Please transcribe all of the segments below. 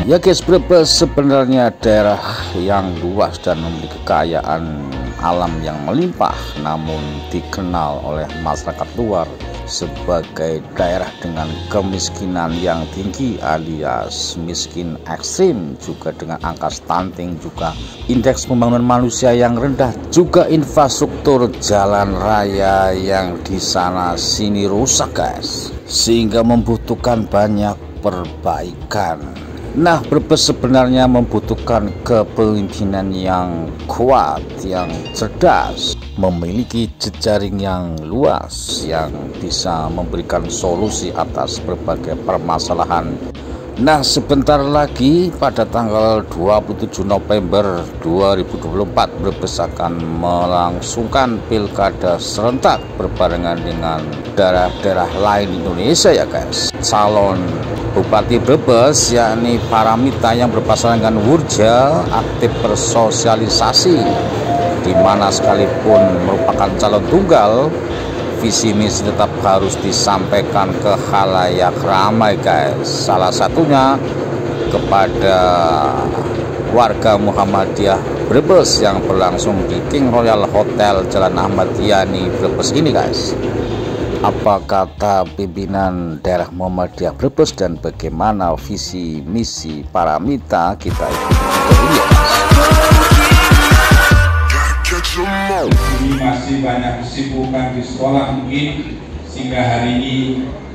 Ya guys, Brebes sebenarnya daerah yang luas dan memiliki kekayaan alam yang melimpah, namun dikenal oleh masyarakat luar sebagai daerah dengan kemiskinan yang tinggi alias miskin ekstrim, juga dengan angka stunting, juga indeks pembangunan manusia yang rendah, juga infrastruktur jalan raya yang di sana sini rusak guys, sehingga membutuhkan banyak perbaikan. Nah, Brebes sebenarnya membutuhkan kepemimpinan yang kuat, yang cerdas, memiliki jejaring yang luas, yang bisa memberikan solusi atas berbagai permasalahan. Nah, sebentar lagi pada tanggal 27 November 2024 Brebes akan melangsungkan pilkada serentak berbarengan dengan daerah-daerah lain di Indonesia ya guys. Calon Bupati Brebes yakni Paramita yang berpasangan dengan Wurja aktif bersosialisasi, di mana sekalipun merupakan calon tunggal, visi misi tetap harus disampaikan ke khalayak ramai guys. Salah satunya kepada warga Muhammadiyah Brebes yang berlangsung di King Royal Hotel Jalan Ahmad Yani Brebes ini guys. Apa kata pimpinan daerah Muhammadiyah Brebes dan bagaimana visi misi Paramita, kita ikuti ya guys. Ini masih banyak kesibukan di sekolah mungkin sehingga hari ini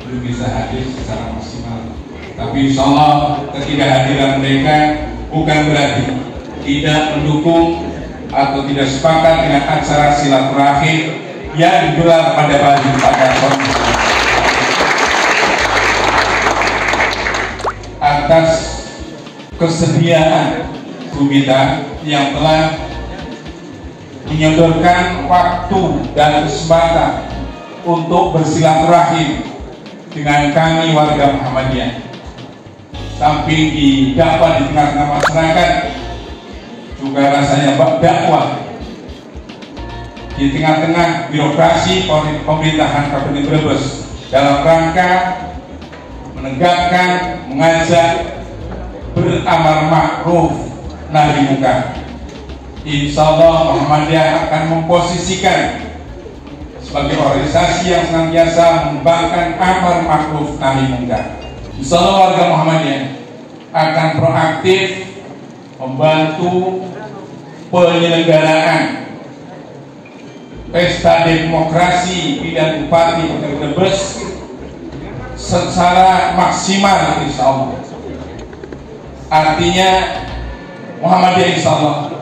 belum bisa hadir secara maksimal. Tapi insya Allah ketidakhadiran mereka bukan berarti tidak mendukung atau tidak sepakat dengan acara silaturahim yang digelar pada atas kesediaan Bumita yang telah menyodorkan waktu dan kesempatan untuk bersilaturahim dengan kami warga Muhammadiyah. Samping didapat di tengah-tengah masyarakat, juga rasanya dakwah di tengah-tengah birokrasi pemerintahan Kabupaten Brebes dalam rangka menegakkan, mengajak beramar ma'ruf nahi munkar. Insya Allah Muhammadiyah akan memposisikan sebagai organisasi yang senantiasa mengembangkan amar ma'ruf nahi munkar. Insya Allah warga Muhammadiyah akan proaktif membantu penyelenggaraan pesta demokrasi pilihan Bupati Brebes secara maksimal insya Allah. Artinya Muhammadiyah insya Allah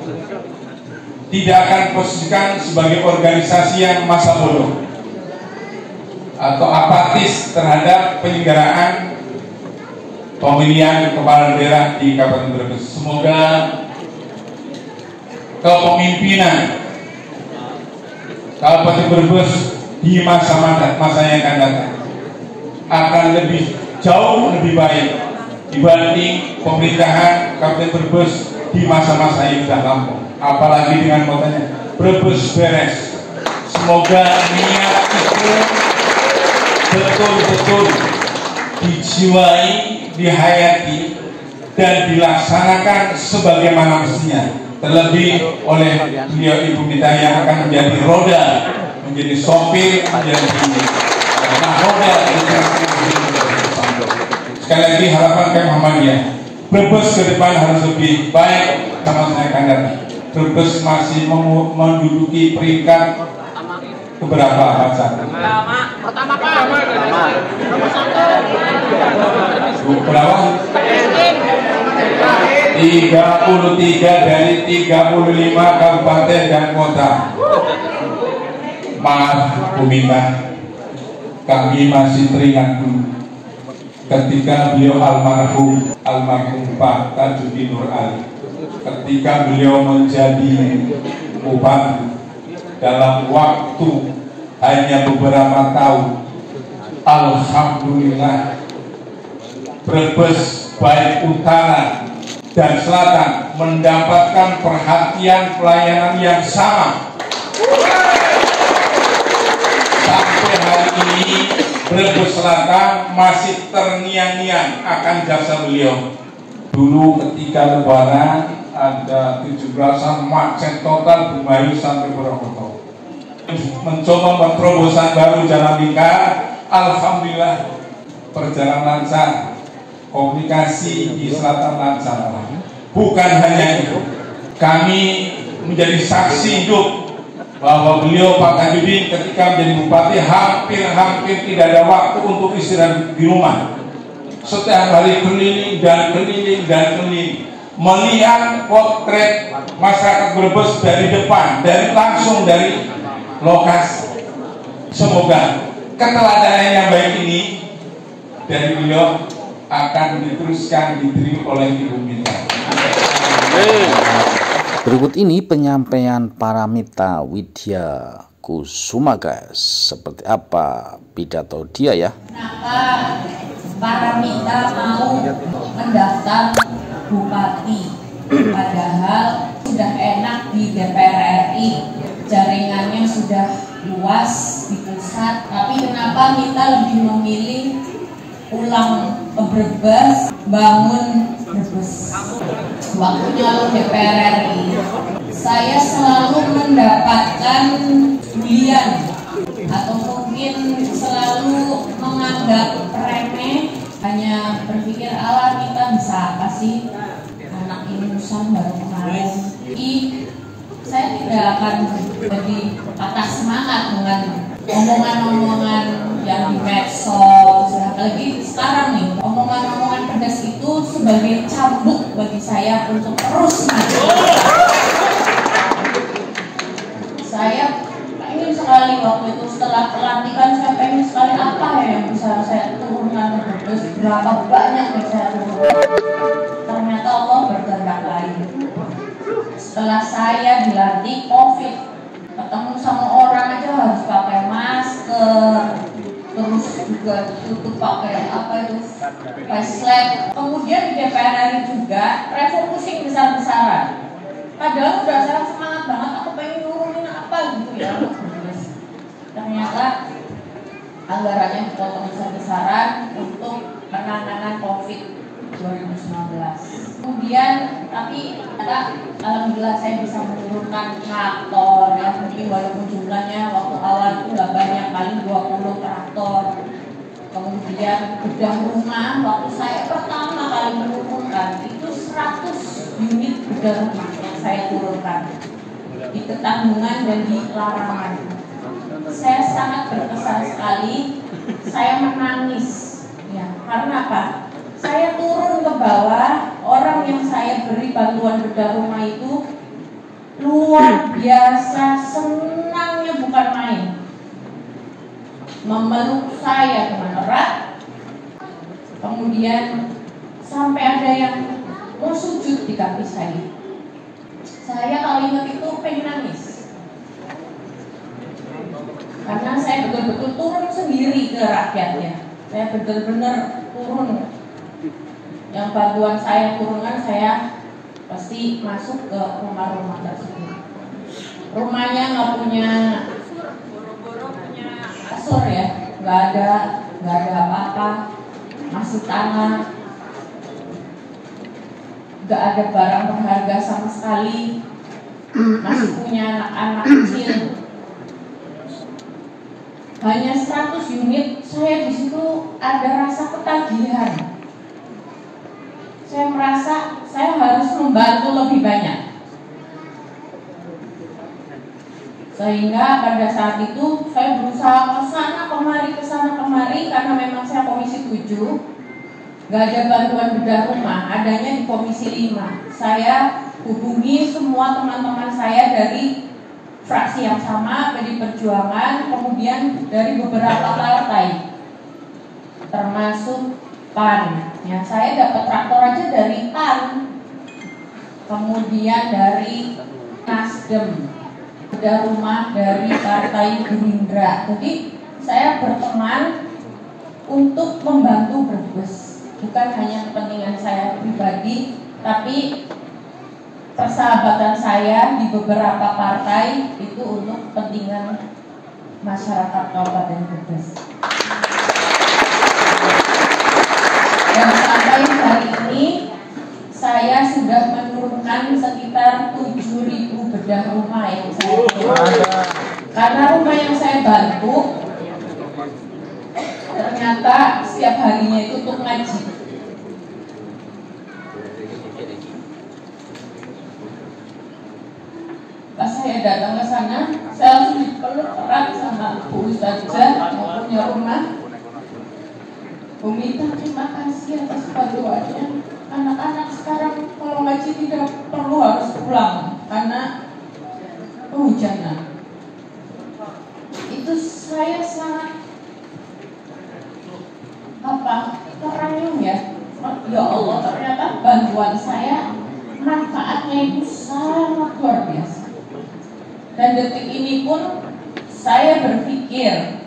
tidak akan posisikan sebagai organisasi yang masa bodoh atau apatis terhadap penyelenggaraan pemilihan kepala daerah di Kabupaten Brebes. Semoga kepemimpinan Kabupaten Brebes di masa yang akan datang akan lebih jauh lebih baik dibanding pemerintahan Kabupaten Brebes di masa-masa yang sudah lampau. Apalagi dengan kotanya Brebes beres. Semoga niat itu betul-betul dijiwai, dihayati, dan dilaksanakan sebagaimana mestinya. Terlebih oleh beliau Ibu kita yang akan menjadi roda, menjadi sopir, menjadi roda. Sekali lagi harapan kami Muhammadiyah, Brebes ke depan harus lebih baik sama saya akan datang. Brebes masih menduduki peringkat keberapa baca? Pertama Pak. Nomor 1. Berapa? 33 dari 35 kabupaten dan kota. Maaf Bumita, kami masih teringat dulu ketika beliau almarhum Pak Tajuddin Nur Ali, ketika beliau menjadi bupati dalam waktu hanya beberapa tahun. Alhamdulillah Brebes baik utara dan selatan mendapatkan perhatian pelayanan yang sama. Sampai hari ini Brebes Selatan masih terngiang-ngiang akan jasa beliau. Dulu ketika lebaran ada 17-an macet total Bumayu sampai Purwokerto. Mencoba terobosan baru jalan lingkar, alhamdulillah perjalanan lancar, komunikasi di selatan lancar. Bukan hanya itu, kami menjadi saksi hidup bahwa beliau Pak Tajudin ketika menjadi bupati hampir tidak ada waktu untuk istirahat di rumah. Setiap hari keliling dan keliling, melihat potret masyarakat Brebes dari depan, langsung dari lokasi. Semoga keteladanan yang baik ini dari beliau akan diteruskan diterima oleh Ibu Mita. Berikut ini penyampaian Paramita Widya Kusuma, guys. Seperti apa pidato dia ya? Kenapa Paramita mau mendaftar bupati? Padahal sudah enak di DPR RI, jaringannya sudah luas di pusat. Tapi kenapa Mita lebih memilih pulang ke Brebes, bangun Brebes? Waktunya DPR RI, saya selalu mendapatkan bulian atau mungkin selalu menganggap remeh, hanya berpikir ala kita bisa apa sih, anak ini Musang baru kemarin. Saya tidak akan jadi patah semangat dengan omongan-omongan yang di medsos, apalagi sekarang nih, omongan-omongan pedas itu sebagai cambuk bagi saya untuk terus maju. Saya ingin sekali waktu itu setelah pelantikan, saya pengen sekali apa ya yang bisa saya turunkan terus, berapa banyak yang saya turunkan. Ternyata Allah berkehendak lain. Setelah saya dilantik COVID, ketemu sama orang aja harus pakai masker, terus juga tutup pakai apa itu, face lab. Kemudian di DPR RI juga refocusing besar-besaran. Padahal udah saya semangat banget, aku pengen nurunin apa gitu ya. Ternyata anggarannya dipotong besar-besaran untuk penanganan COVID 2019. Kemudian tapi alhamdulillah saya bisa menurunkan traktor ya, mungkin walaupun jumlahnya waktu awal itu nggak banyak, paling 20 traktor. Kemudian bedah rumah, waktu saya pertama kali menurunkan itu 100 unit bedah rumah yang saya turunkan di Ketanggungan dan di Larangan. Saya sangat berkesan sekali, saya menangis ya, karena apa? Saya turun ke bawah, orang yang saya beri bantuan bedah rumah itu luar biasa senangnya bukan main. Memeluk saya dengan erat, kemudian sampai ada yang mau sujud di kaki saya. Saya kalimat itu pengen nangis, karena saya betul-betul turun sendiri ke rakyatnya. Saya benar-benar turun. Yang bantuan saya turunkan, saya pasti masuk ke rumah-rumah tersebut. Rumahnya nggak punya kasur ya, nggak ada apa-apa, masih tanah, nggak ada barang berharga sama sekali, masih punya anak-anak kecil. Hanya 100 unit, saya di situ ada rasa ketagihan. Saya merasa saya harus membantu lebih banyak. Sehingga pada saat itu saya berusaha kesana kemari karena memang saya komisi 7. Gak ada bantuan bedah rumah, adanya di komisi 5. Saya hubungi semua teman-teman saya dari fraksi yang sama, PDI Perjuangan, kemudian dari beberapa partai, termasuk PAN. Ya, saya dapat traktor aja dari PAN, kemudian dari Nasdem, bedah rumah dari Partai Gerindra. Jadi saya berteman untuk membantu Brebes, bukan hanya kepentingan saya pribadi, tapi persahabatan saya di beberapa partai itu untuk kepentingan masyarakat Kabupaten Brebes. Dan sampai hari ini pendanaan sekitar 7.000 bedah rumah yang saya bantu. Karena rumah yang saya bantu ternyata setiap harinya itu untuk ngaji. Pas saya datang ke sana, saya langsung dipeluk erat sama Bu Ustazah yang punya rumah. Bu Mita, terima kasih atas bantuannya. Anak-anak sekarang kalau ngaji tidak perlu harus pulang karena kehujanan. Itu saya sangat teranyuh ya. Ya Allah, ternyata bantuan saya manfaatnya itu sangat luar biasa. Dan detik ini pun saya berpikir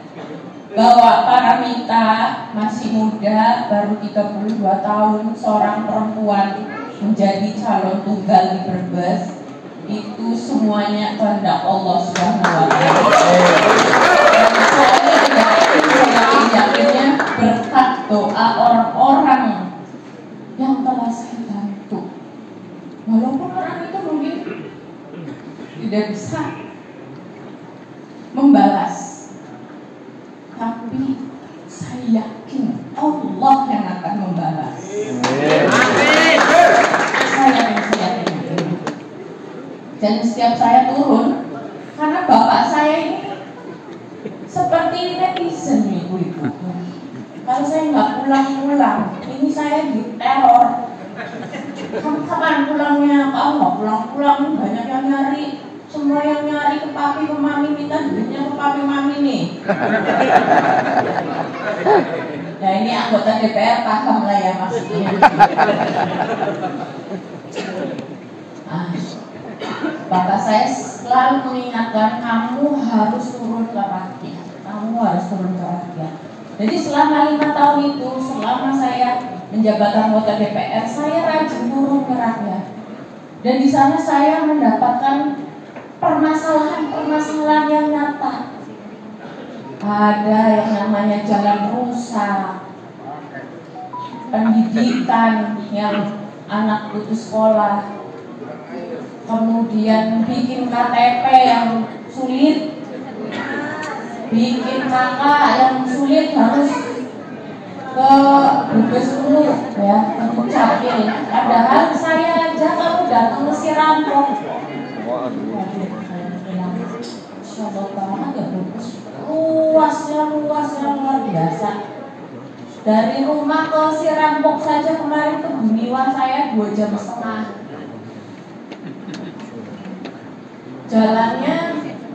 bahwa Paramita masih muda, baru 32 tahun, seorang perempuan menjadi calon tunggal di Brebes, itu semuanya kehendak Allah Subhanahu wa Ta'ala. Dan saya yakinnya berkat doa orang-orang yang telah saya bantu. Walaupun orang itu mungkin tidak bisa membalas, tapi saya yakin Allah yang akan membalas. Saya yakin. Dan setiap saya turun, karena bapak saya ini seperti netizen ibu. Kalau saya nggak pulang-pulang, ini saya diteror. Kapan pulangnya? Kamu nggak pulang-pulang, banyak yang nyari. Semua yang nyari ke papi, ke mami, minta duitnya ke papi mami nih. Ya ini anggota DPR paham lah ya maksudnya. Bapak saya selalu mengingatkan, kamu harus turun ke rakyat. Kamu harus turun ke rakyat. Jadi selama 5 tahun itu, selama saya menjabat anggota DPR, saya rajin turun ke rakyat. Dan di sana saya mendapatkan permasalahan-permasalahan yang nyata. Ada yang namanya jalan rusak, pendidikan yang anak putus sekolah, kemudian bikin KTP yang sulit, bikin kakak yang sulit harus ke Brebes dulu ya, untuk capil. Padahal saya aja kalau datang ke Sirampok, Insya banget ya Brebes, luasnya luar biasa. Dari rumah ke Sirampok saja kemarin ke Gumiwang saya 2,5 jam. Jalannya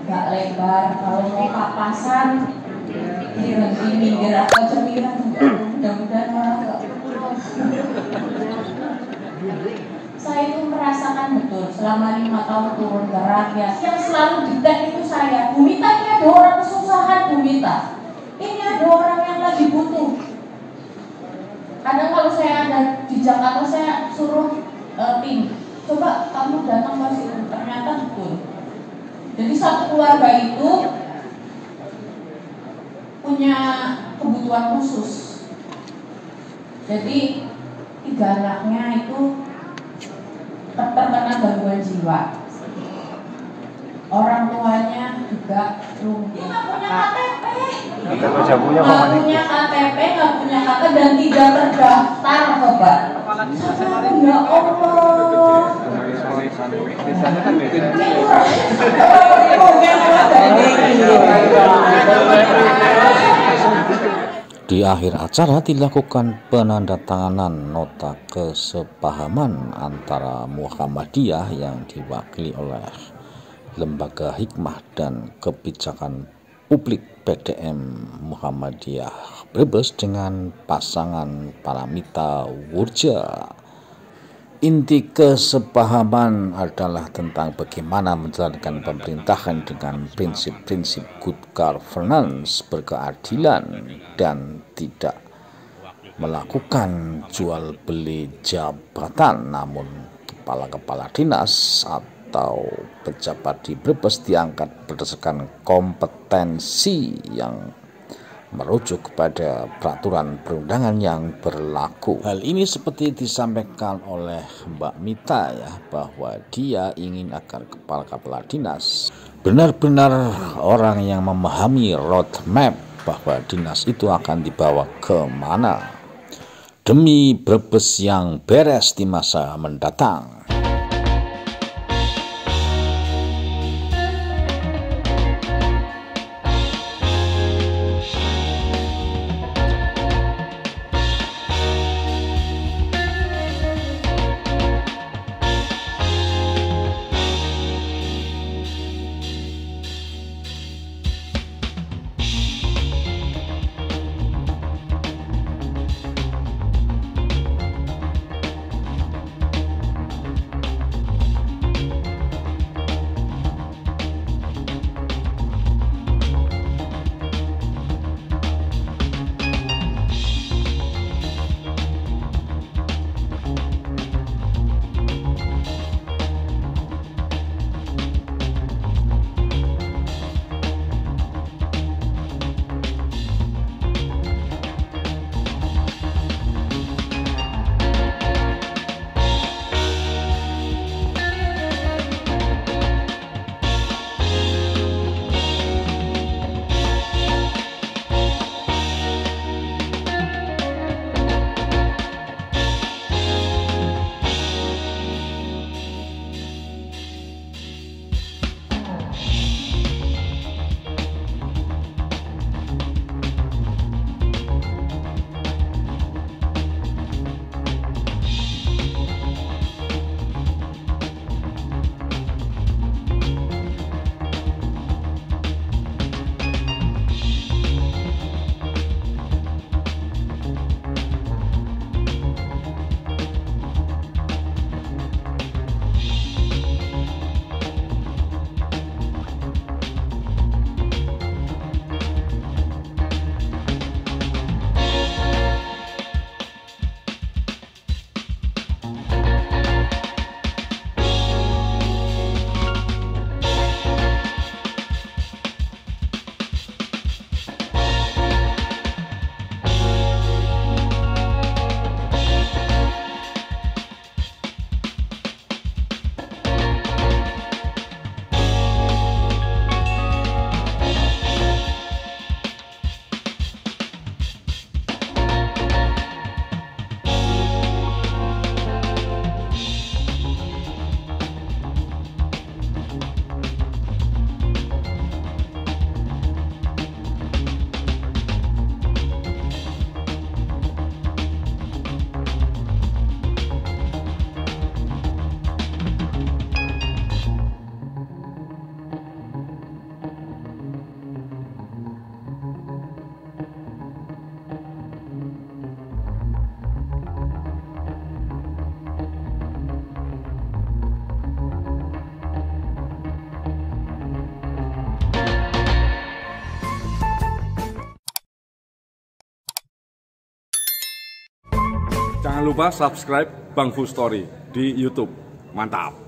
nggak lebar, kalau mau Kapasan berhenti minggir atau cemilan, mudah-mudahan orang nggak pulang. Saya itu merasakan betul selama 5 tahun turun ke rakyat. Yang selalu dicek itu saya, Bu Mita, ini ada orang kesusahan, Bu Mita, ini ada orang yang lagi butuh. Kadang kalau saya ada di Jakarta, saya suruh tim, coba kamu datang ke situ, ternyata betul. Jadi satu keluarga itu punya kebutuhan khusus. Jadi 3 anaknya itu terkena gangguan jiwa. Orang tuanya juga lumpuh. Dia nggak punya KTP. Nggak punya KTP, nggak punya KK dan tidak terdaftar, coba. Ya Allah. Di akhir acara dilakukan penandatanganan nota kesepahaman antara Muhammadiyah yang diwakili oleh Lembaga Hikmah dan Kebijakan Publik PDM Muhammadiyah Brebes dengan pasangan Paramita Wurja. Inti kesepahaman adalah tentang bagaimana menjalankan pemerintahan dengan prinsip-prinsip good governance, berkeadilan, dan tidak melakukan jual beli jabatan. Namun kepala-kepala dinas atau pejabat di Brebes diangkat berdasarkan kompetensi yang merujuk kepada peraturan perundangan yang berlaku. Hal ini seperti disampaikan oleh Mbak Mita ya, bahwa dia ingin agar kepala dinas benar-benar orang yang memahami roadmap bahwa dinas itu akan dibawa kemana demi Brebes yang beres di masa mendatang. Jangan lupa subscribe Bang Fu Story di YouTube. Mantap!